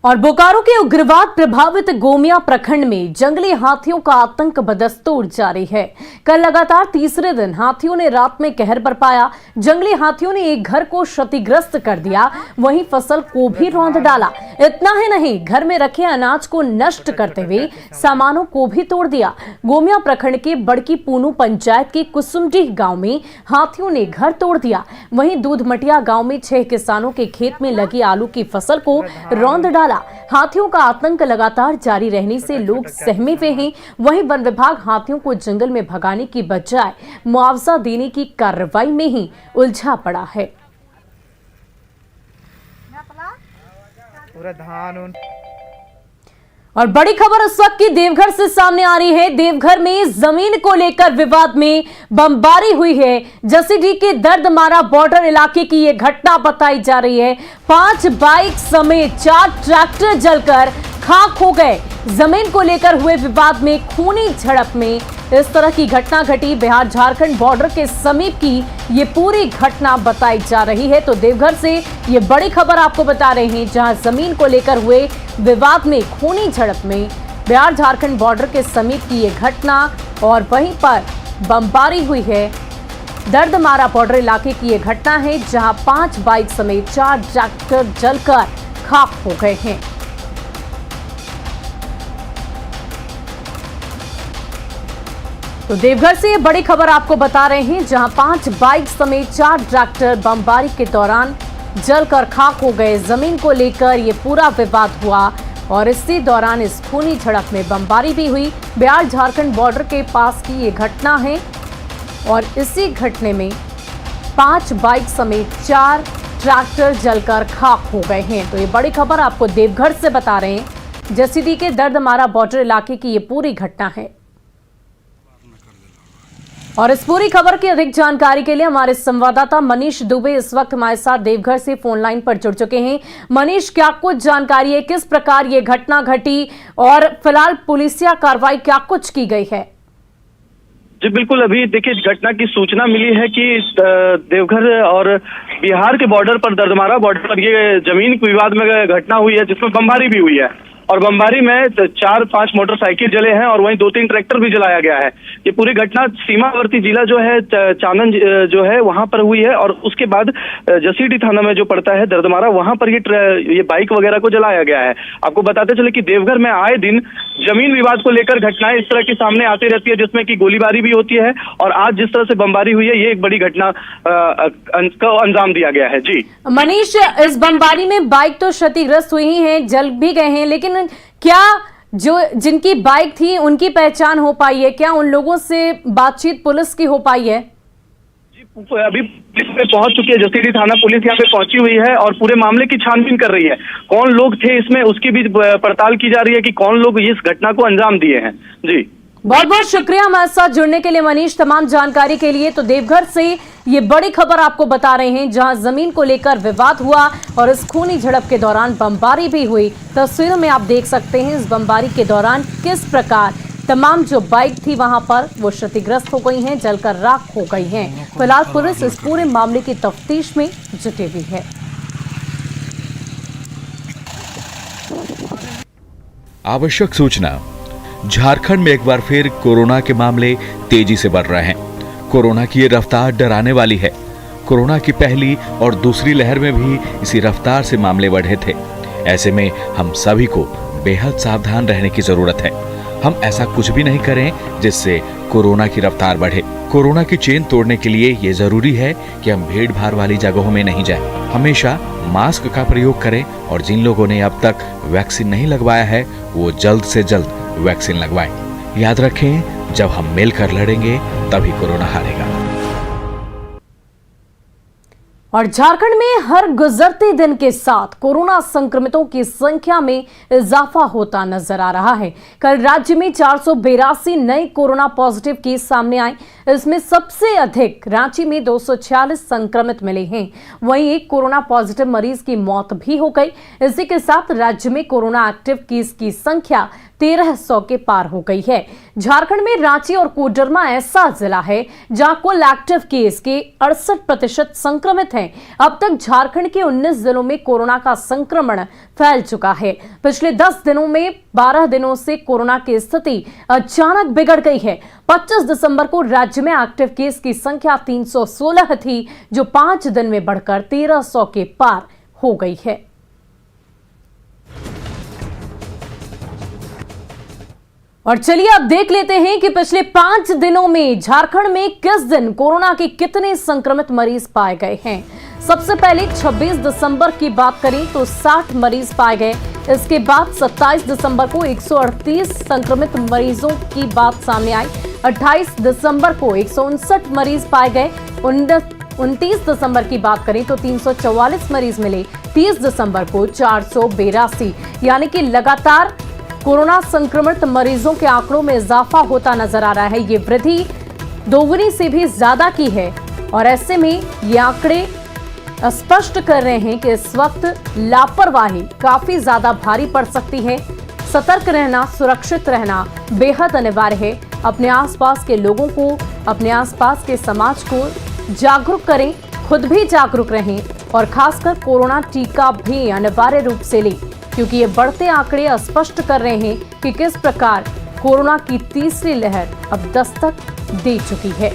और बोकारो के उग्रवाद प्रभावित गोमिया प्रखंड में जंगली हाथियों का आतंक बदस्तूर जारी है। कल लगातार तीसरे दिन हाथियों ने रात में कहर बरपाया। जंगली हाथियों ने एक घर को क्षतिग्रस्त कर दिया, वहीं फसल को भी रौंद डाला। इतना ही नहीं, घर में रखे अनाज को नष्ट करते हुए सामानों को भी तोड़ दिया। गोमिया प्रखंड के बड़की पूनू पंचायत के कुसुमडीह गांव में हाथियों ने घर तोड़ दिया। वहीं दूधमटिया गांव में 6 किसानों के खेत में लगी आलू की फसल को रौंद डाला। हाथियों का आतंक लगातार जारी रहने से लोग सहमे हुए हैं। वहीं वन विभाग हाथियों को जंगल में भगाने की बजाय मुआवजा देने की कार्रवाई में ही उलझा पड़ा है। पूरा धान और बड़ी खबर इस वक्त की देवघर से सामने आ रही है। देवघर में जमीन को लेकर विवाद में बमबारी हुई है। जसीडीह के दर्दमारा बॉर्डर इलाके की ये घटना बताई जा रही है। 5 बाइक समेत 4 ट्रैक्टर जलकर खाक हो गए। जमीन को लेकर हुए विवाद में खूनी झड़प में इस तरह की घटना घटी। बिहार झारखंड बॉर्डर के समीप की ये पूरी घटना बताई जा रही है। तो देवघर से ये बड़ी खबर आपको बता रहे हैं, जहां जमीन को लेकर हुए विवाद में खूनी झड़प में बिहार झारखंड बॉर्डर के समीप की ये घटना और वहीं पर बमबारी हुई है। दर्दमारा बॉर्डर इलाके की ये घटना है, जहां 5 बाइक समेत 4 ट्रैक्टर जलकर खाक हो गए हैं। तो देवघर से ये बड़ी खबर आपको बता रहे हैं, जहां 5 बाइक समेत 4 ट्रैक्टर बमबारी के दौरान जलकर खाक हो गए। जमीन को लेकर ये पूरा विवाद हुआ और इसी दौरान इस खूनी झड़प में बमबारी भी हुई। बिहार झारखंड बॉर्डर के पास की ये घटना है और इसी घटने में 5 बाइक समेत 4 ट्रैक्टर जलकर खाक हो गए हैं। तो ये बड़ी खबर आपको देवघर से बता रहे हैं। जसीडीह के दर्दमारा बॉर्डर इलाके की ये पूरी घटना है। और इस पूरी खबर की अधिक जानकारी के लिए हमारे संवाददाता मनीष दुबे इस वक्त हमारे साथ देवघर से फोन लाइन पर जुड़ चुके हैं। मनीष, क्या कुछ जानकारी है, किस प्रकार ये घटना घटी और फिलहाल पुलिसिया कार्रवाई क्या कुछ की गई है? जी बिल्कुल, अभी देखिए घटना की सूचना मिली है कि देवघर और बिहार के बॉर्डर पर दर्दमारा बॉर्डर पर ये जमीन विवाद में घटना हुई है, जिसमें बमबारी भी हुई है। और बमबारी में 4-5 मोटरसाइकिल जले हैं और वहीं 2-3 ट्रैक्टर भी जलाया गया है। ये पूरी घटना सीमावर्ती जिला जो है चानन जो है वहां पर हुई है और उसके बाद जसीडीह थाना में जो पड़ता है दर्दमारा, वहां पर ये बाइक वगैरह को जलाया गया है। आपको बताते चले कि देवघर में आए दिन जमीन विवाद को लेकर घटनाएं इस तरह की सामने आती रहती है, जिसमें कि गोलीबारी भी होती है और आज जिस तरह से बमबारी हुई है, ये एक बड़ी घटना को अंजाम दिया गया है। जी मनीष, इस बमबारी में बाइक तो क्षतिग्रस्त हुई है, जल भी गए हैं, लेकिन क्या जो जिनकी बाइक थी उनकी पहचान हो पाई है? क्या उन लोगों से बातचीत पुलिस की हो पाई है? जी अभी पुलिस पे पहुंच चुकी है। जसीडीह थाना पुलिस यहाँ पे पहुंची हुई है और पूरे मामले की छानबीन कर रही है। कौन लोग थे इसमें, उसकी भी पड़ताल की जा रही है कि कौन लोग इस घटना को अंजाम दिए हैं। जी बहुत बहुत शुक्रिया हमारे साथ जुड़ने के लिए मनीष, तमाम जानकारी के लिए। तो देवघर से ये बड़ी खबर आपको बता रहे हैं, जहां जमीन को लेकर विवाद हुआ और इस खूनी झड़प के दौरान बमबारी भी हुई। तस्वीरों में आप देख सकते हैं इस बमबारी के दौरान किस प्रकार तमाम जो बाइक थी वहां पर वो क्षतिग्रस्त हो गई हैं, जलकर राख हो गई हैं। फिलहाल पुलिस इस पूरे मामले की तफ्तीश में जुटी हुई है। आवश्यक सूचना, झारखंड में एक बार फिर कोरोना के मामले तेजी से बढ़ रहे हैं। कोरोना की ये रफ्तार डराने वाली है। कोरोना की पहली और दूसरी लहर में भी इसी रफ्तार से मामले बढ़े थे। ऐसे में हम सभी को बेहद सावधान रहने की जरूरत है। हम ऐसा कुछ भी नहीं करें जिससे कोरोना की रफ्तार बढ़े। कोरोना की चेन तोड़ने के लिए ये जरूरी है कि हम भीड़ भाड़ वाली जगहों में नहीं जाएं। हमेशा मास्क का प्रयोग करें और जिन लोगों ने अब तक वैक्सीन नहीं लगवाया है वो जल्द से जल्द वैक्सीन लगवाएं। याद रखें, जब हम मिलकर लड़ेंगे तभी कोरोना हारेगा। और झारखंड में हर गुजरते दिन के साथ कोरोना संक्रमितों की संख्या में इजाफा होता नजर आ रहा है। कल राज्य में 482 नए कोरोना पॉजिटिव केस सामने आए। इसमें सबसे अधिक रांची में 246 संक्रमित मिले हैं। वहीं एक कोरोना पॉजिटिव मरीज की मौत भी हो गई। इसी के साथ राज्य में कोरोना एक्टिव केस की संख्या 1300 के पार हो गई है। झारखंड में रांची और कोडरमा ऐसा जिला है जहां कुल एक्टिव केस के 68% संक्रमित हैं। अब तक झारखंड के 19 जिलों में कोरोना का संक्रमण फैल चुका है। पिछले 10 दिनों में 12 दिनों से कोरोना की स्थिति अचानक बिगड़ गई है। 25 दिसंबर को राज्य में एक्टिव केस की संख्या 316 थी, जो 5 दिन में बढ़कर 1300 के पार हो गई है। और चलिए अब देख लेते हैं कि पिछले 5 दिनों में झारखंड में किस दिन कोरोना के कितने संक्रमित मरीज पाए गए हैं। सबसे पहले 26 दिसंबर की बात करें तो 60 मरीज पाए गए। इसके बाद 27 दिसंबर को 138 संक्रमित मरीजों की बात सामने आई। 28 दिसंबर को 159 मरीज पाए गए। 29 दिसंबर की बात करें तो 344 मरीज मिले। 30 दिसंबर को 482, यानी कि लगातार कोरोना संक्रमित मरीजों के आंकड़ों में इजाफा होता नजर आ रहा है। ये वृद्धि दोगुनी से भी ज्यादा की है और ऐसे में ये आंकड़े स्पष्ट कर रहे हैं कि इस वक्त लापरवाही काफी ज्यादा भारी पड़ सकती है। सतर्क रहना, सुरक्षित रहना बेहद अनिवार्य है। अपने आसपास के लोगों को, अपने आसपास के समाज को जागरूक करें, खुद भी जागरूक रहें और खासकर कोरोना टीका भी अनिवार्य रूप से लें, क्योंकि ये बढ़ते आंकड़े स्पष्ट कर रहे हैं कि किस प्रकार कोरोना की तीसरी लहर अब दस्तक दे चुकी है।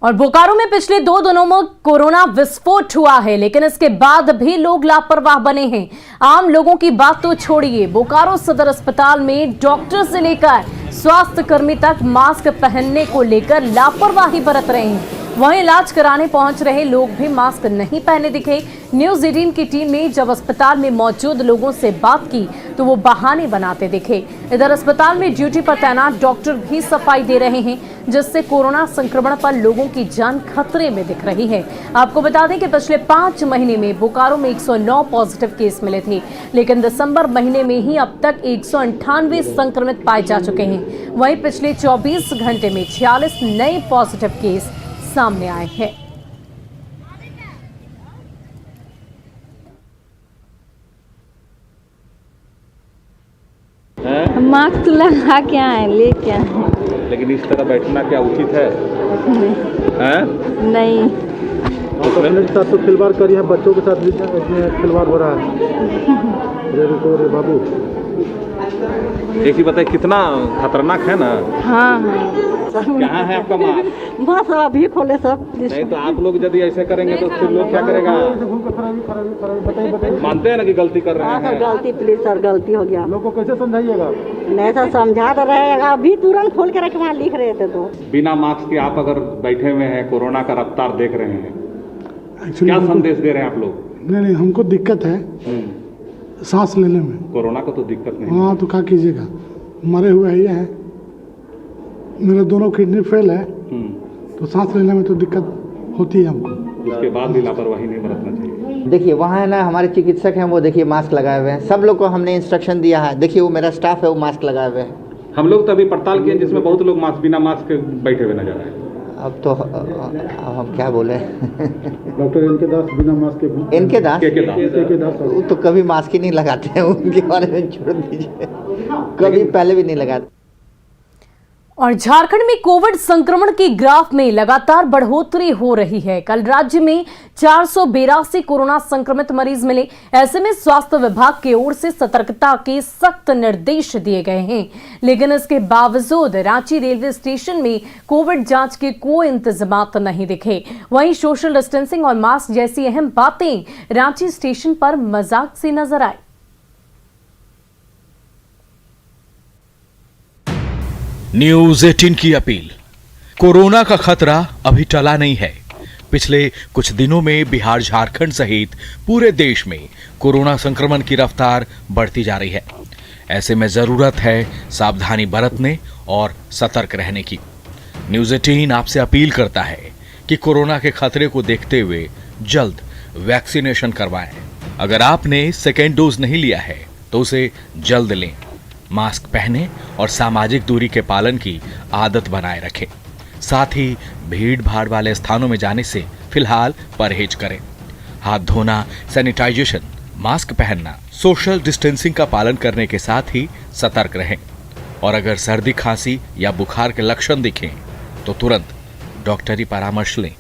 और बोकारो में पिछले 2 दिनों में कोरोना विस्फोट हुआ है, लेकिन इसके बाद भी लोग लापरवाह बने हैं। आम लोगों की बात तो छोड़िए, बोकारो सदर अस्पताल में डॉक्टर से लेकर स्वास्थ्य कर्मी तक मास्क पहनने को लेकर लापरवाही बरत रहे हैं। वहीं इलाज कराने पहुंच रहे लोग भी मास्क नहीं पहने दिखे। न्यूज 18 की टीम ने जब अस्पताल में मौजूद लोगों से बात की तो वो बहाने बनाते दिखे। इधर अस्पताल में ड्यूटी पर तैनात डॉक्टर भी सफाई दे रहे हैं, जिससे कोरोना संक्रमण पर लोगों की जान खतरे में दिख रही है। आपको बता दें कि पिछले 5 महीने में बोकारो में 109 पॉजिटिव केस मिले थे, लेकिन दिसंबर महीने में ही अब तक 198 संक्रमित पाए जा चुके हैं। वहीं पिछले 24 घंटे में 46 नए पॉजिटिव केस सामने आए हैं। मास्क लगा के आए, ले के आए। लेकिन इस तरह बैठना क्या उचित है? हैं? नहीं। तो अपने के साथ तो खिलवाड़ करी है, बच्चों के साथ भी इसमें खिलवाड़ हो रहा है। रे बाबू, एक ही बताइए, कितना खतरनाक है ना? हाँ हाँ। कहाँ है आपका मास्क? बस अभी खोले सब। नहीं तो आप लोग यदि ऐसे करेंगे तो फिर लोग क्या करेगा? मानते हैं ना कि गलती कर रहे हाँ सर, हैं? गलती प्लीज सर, गलती हो गया। लोगों को कैसे समझाइएगा? नहीं सर, समझा तो रहेगा, अभी तुरंत खोल के रखे, वहाँ लिख रहे थे तो। बिना मास्क के आप अगर बैठे हुए हैं, कोरोना का रफ्तार देख रहे हैं, क्या संदेश दे रहे हैं आप लोग? नहीं, हमको दिक्कत है सांस लेने में। कोरोना को तो दिक्कत नहीं। हाँ, तो क्या कीजिएगा, मरे हुए ही है, मेरे दोनों किडनी फेल है, तो सांस लेने में तो दिक्कत होती है हमको। उसके बाद भी लापरवाही नहीं बरतना चाहिए। देखिए वहाँ है ना, हमारे चिकित्सक हैं, वो देखिए मास्क लगाए हुए हैं। सब लोग को हमने इंस्ट्रक्शन दिया है। देखिए वो मेरा स्टाफ है, वो मास्क लगाए हुए हैं। हम लोग तो अभी पड़ताल किए जिसमें बहुत लोग मास्क बिना मास्क के बैठे हुए नजर आए। अब तो अब हम क्या बोले। डॉक्टर इनके दास बिना मास्क के, इनके दास के दास वो तो कभी मास्क ही नहीं लगाते हैं, उनके बारे में छोड़ दीजिए, कभी पहले भी नहीं लगाते। और झारखंड में कोविड संक्रमण के ग्राफ में लगातार बढ़ोतरी हो रही है। कल राज्य में 482 कोरोना संक्रमित मरीज मिले। ऐसे में स्वास्थ्य विभाग की ओर से सतर्कता के सख्त निर्देश दिए गए हैं, लेकिन इसके बावजूद रांची रेलवे स्टेशन में कोविड जांच के कोई इंतजाम नहीं दिखे। वहीं सोशल डिस्टेंसिंग और मास्क जैसी अहम बातें रांची स्टेशन पर मजाक से नजर आई। न्यूज 18 की अपील। कोरोना का खतरा अभी टला नहीं है। पिछले कुछ दिनों में बिहार, झारखंड सहित पूरे देश में कोरोना संक्रमण की रफ्तार बढ़ती जा रही है। ऐसे में जरूरत है सावधानी बरतने और सतर्क रहने की। न्यूज 18 आपसे अपील करता है कि कोरोना के खतरे को देखते हुए जल्द वैक्सीनेशन करवाएं। अगर आपने सेकेंड डोज नहीं लिया है तो उसे जल्द लें। मास्क पहने और सामाजिक दूरी के पालन की आदत बनाए रखें। साथ ही भीड़ भाड़ वाले स्थानों में जाने से फिलहाल परहेज करें। हाथ धोना, सैनिटाइजेशन, मास्क पहनना, सोशल डिस्टेंसिंग का पालन करने के साथ ही सतर्क रहें। और अगर सर्दी, खांसी या बुखार के लक्षण दिखें तो तुरंत डॉक्टरी परामर्श लें।